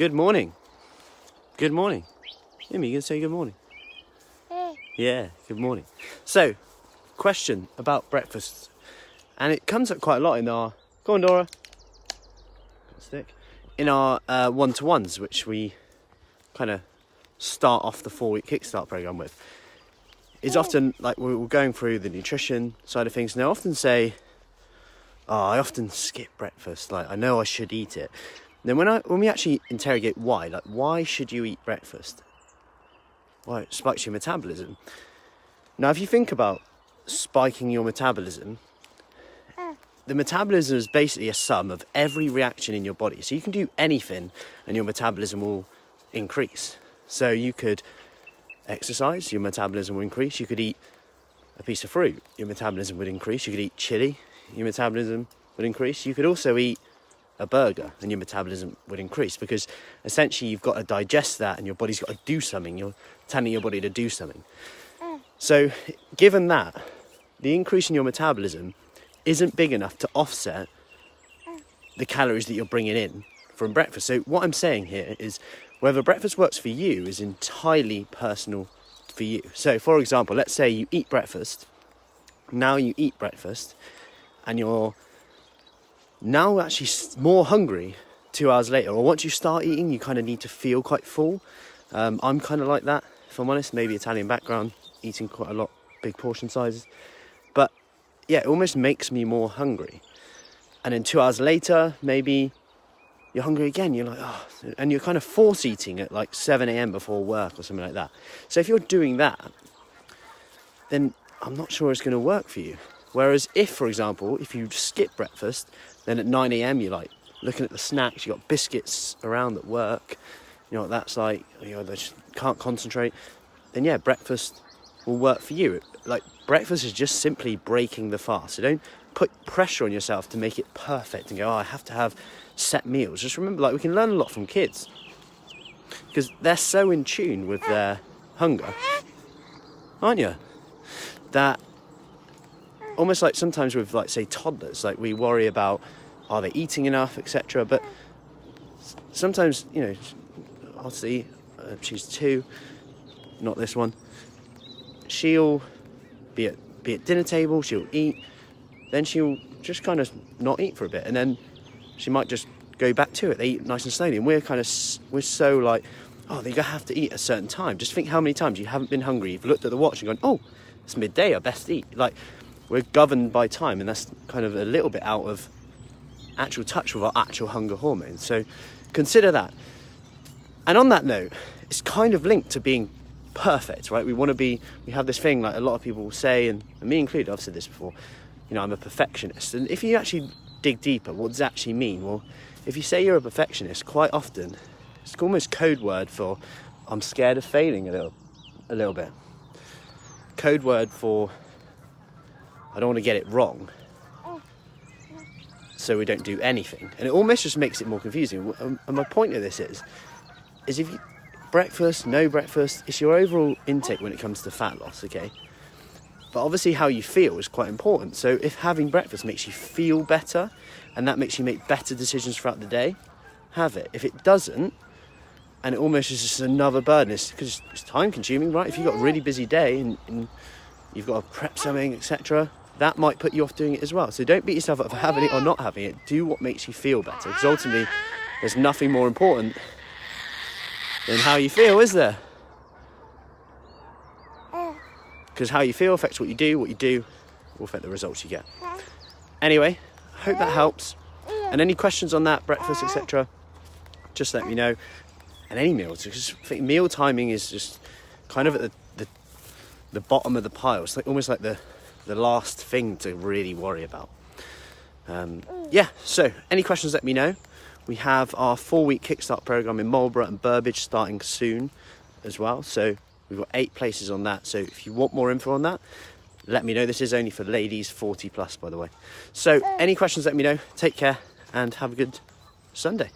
Good morning. Good morning. Amy, you gonna say good morning? Yeah, good morning. So, question about breakfast. And it comes up quite a lot in our... Go on, Dora. Stick. In our one-to-ones, which we kind of start off the 4-week kickstart program with. Is often, like, we're going through the nutrition side of things. And they often say, oh, I often skip breakfast. Like, I know I should eat it. Then when we actually interrogate why, like, why should you eat breakfast? Well, it spikes your metabolism. Now, if you think about spiking your metabolism, the metabolism is basically a sum of every reaction in your body. So you can do anything and your metabolism will increase. So you could exercise, your metabolism will increase. You could eat a piece of fruit, your metabolism would increase. You could eat chili, your metabolism would increase. You could also eat a burger and your metabolism would increase, because essentially you've got to digest that and your body's got to do something. You're telling your body to do something. So given that, the increase in your metabolism isn't big enough to offset the calories that you're bringing in from breakfast. So what I'm saying here is whether breakfast works for you is entirely personal for you. So for example, let's say you eat breakfast. Now you eat breakfast and you're now actually more hungry 2 hours later, or once you start eating, you kind of need to feel quite full. I'm kind of like that, if I'm honest, maybe Italian background, eating quite a lot, big portion sizes. But yeah, it almost makes me more hungry. And then 2 hours later, maybe you're hungry again. You're like, oh, and you're kind of force eating at like 7 a.m. before work or something like that. So if you're doing that, then I'm not sure it's going to work for you. Whereas if, for example, if you skip breakfast, then at 9 a.m. you're like looking at the snacks, you've got biscuits around at work, you know what that's like, you know, they just can't concentrate, then yeah, breakfast will work for you. Like, breakfast is just simply breaking the fast. So don't put pressure on yourself to make it perfect and go, oh, I have to have set meals. Just remember, like, we can learn a lot from kids because they're so in tune with their hunger, aren't you? That almost like sometimes with, like, say, toddlers, like, we worry about, are they eating enough, etc. But sometimes, you know, I'll see, she's 2, not this one. She'll be at dinner table, she'll eat, then she'll just kind of not eat for a bit, and then she might just go back to it. They eat nice and slowly, and we're so like, oh, they have to eat at a certain time. Just think how many times you haven't been hungry, you've looked at the watch and gone, oh, it's midday, I best eat. Like, we're governed by time, and that's kind of a little bit out of actual touch with our actual hunger hormones. So consider that. And on that note, it's kind of linked to being perfect, right? We have this thing, like a lot of people will say, and me included, I've said this before, you know, I'm a perfectionist. And if you actually dig deeper, what does that actually mean? Well, if you say you're a perfectionist, quite often it's almost code word for I'm scared of failing a little bit. Code word for I don't want to get it wrong, so we don't do anything. And it almost just makes it more confusing. And my point of this is if you breakfast, no breakfast, it's your overall intake when it comes to fat loss, okay? But obviously how you feel is quite important. So if having breakfast makes you feel better and that makes you make better decisions throughout the day, have it. If it doesn't, and it almost is just another burden, because it's time consuming, right? If you've got a really busy day and you've got to prep something, etc., that might put you off doing it as well. So don't beat yourself up for having it or not having it. Do what makes you feel better, because ultimately there's nothing more important than how you feel, is there? Because how you feel affects what you do will affect the results you get. Anyway, I hope that helps. And any questions on that, breakfast, etc., just let me know. And any meals, because I think meal timing is just kind of at the bottom of the pile. It's like almost like the last thing to really worry about. Yeah, so any questions, let me know. We have our 4-week kickstart program in Marlborough and Burbage starting soon as well. So we've got 8 places on that. So if you want more info on that, let me know. This is only for ladies 40 plus, by the way. So any questions, let me know. Take care and have a good Sunday.